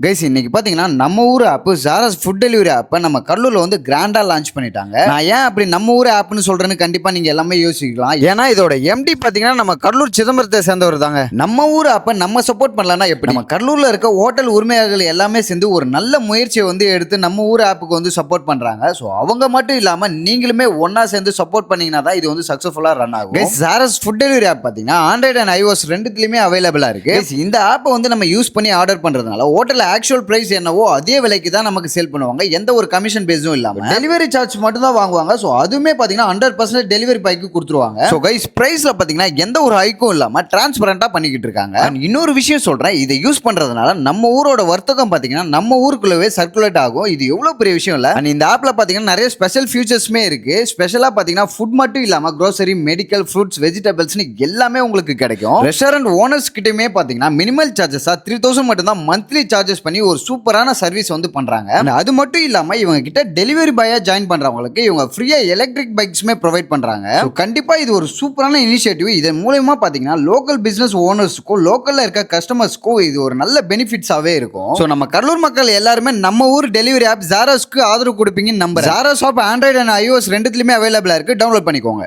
Guys இன்னைக்கு பாத்தீங்கன்னா நம்ம ஊர் ஆப் ஜாராஸ் ஃபுட் டெலிவரி ஆப்பை நம்ம கடலூர்ல வந்து கிராண்டா லான்ச் பண்ணிட்டாங்க. நான் ஏன் அப்படி நம்ம ஊர் ஆப்னு சொல்றேன்னு கண்டிப்பா நீங்க எல்லாமே யோசிக்கலாம். ஏன்னா இதோட எம்டி பாத்தீங்கன்னா நம்ம கடலூர் சிதம்பரத்தை சேர்ந்தவர் தாங்க. நம்ம ஊர் ஆப்பை நம்ம சப்போர்ட் பண்ணலன்னா எப்படி? நம்ம கடலூர்ல இருக்க ஹோட்டல் உரிமையாளர்கள் எல்லாமே சேர்ந்து ஒரு நல்ல முயற்சியை வந்து எடுத்து நம்ம ஊர் ஆப்புக்கு வந்து சப்போர்ட் பண்றாங்க. ஸோ அவங்க மட்டும் இல்லாம நீங்களுமே ஒன்னா சேர்ந்து சப்போர்ட் பண்ணீங்கன்னா தான் இது வந்து சக்சஸ்ஃபுல்லா ரன் ஆகும். ஜாராஸ் ஃபுட் டெலிவரி ஆப் பாத்தீங்கன்னா ஆண்ட்ராய்டு அண்ட் iOS ரெண்டுத்துலயுமே அவைலபிளா இருக்கு. இந்த ஆப்பை வந்து நம்ம யூஸ் பண்ணி ஆர்டர் பண்றதுனால ஹோட்டல் ஆக்சுவல் பிரைஸ் என்னவோ அதே விலைக்கு தான் நமக்கு சேல் பண்ணுவாங்க. எந்த ஒரு கமிஷன் பேஸும் இல்லாம டெலிவரி சார்ஜ் மட்டும் தான் வாங்குவாங்க. சோ அதுமே பாத்தீங்கன்னா 100% டெலிவரி பாய்க்கு கொடுத்துருவாங்க. சோ கைஸ் பிரைஸ்ல பாத்தீங்கன்னா எந்த ஒரு ஹைக்கும் இல்லாம டிரான்ஸ்பரண்டா பண்ணிக்கிட்டு இருக்காங்க. இன்னொரு விஷயம் சொல்றேன், இதை யூஸ் பண்றதுனால நம்ம ஊரோட வர்த்தகம் பாத்தீங்கன்னா நம்ம ஊருக்குள்ளவே சர்க்குலேட் ஆகும். இது எவ்வளவு பெரிய விஷயம் இல்ல. இந்த ஆப்ல பாத்தீங்கன்னா நிறைய ஸ்பெஷல் ஃபியூச்சர்ஸ்மே இருக்கு. ஸ்பெஷலா பாத்தீங்கன்னா ஃபுட் மட்டும் இல்லாம grocery, மெடிக்கல், ஃப்ரூட்ஸ், வெஜிடபிள்ஸ்னு எல்லாமே உங்களுக்கு கிடைக்கும். ரெஸ்டாரண்ட் ஓனர்ஸ் கிட்டயுமே பாத்தீங்கன்னா மினிமல் சார்ஜஸா 3000 மட்டும் தான் மந்த்லி சார்ஜஸ் பண்ணி ஒரு சூப்பரான சர்வீஸ் வந்து பண்றாங்க. அது மட்டும் இல்லாம இவங்க கிட்ட டெலிவரி பாயா ஜாயின் பண்றவங்களுக்கு இவங்க ஃப்ரீயா எலக்ட்ரிக் பைக்ஸ்மே ப்ரொவைட் பண்றாங்க. கண்டிப்பா இது ஒரு சூப்பரான இனிஷியேட்டிவ். இதன் மூலமா பாத்தீங்கன்னா லோக்கல் பிசினஸ் ஓனர்ஸ்க்கும் லோக்கல்ல இருக்க கஸ்டமர்ஸ்க்கும் இது ஒரு நல்ல பெனிஃபிட்ஸாவே இருக்கும். சோ நம்ம கடலூர் மக்கள் எல்லாருமே நம்ம ஊர் டெலிவரி ஆப் ஜாராஸ்க்கு ஆதரவு கொடுப்பீங்கன்னு நம்புறேன். Zara's app Android and iOS ரெண்டுத்துலயுமே அவைலபிளா இருக்கு. டவுன்லோட் பண்ணிக்கோங்க.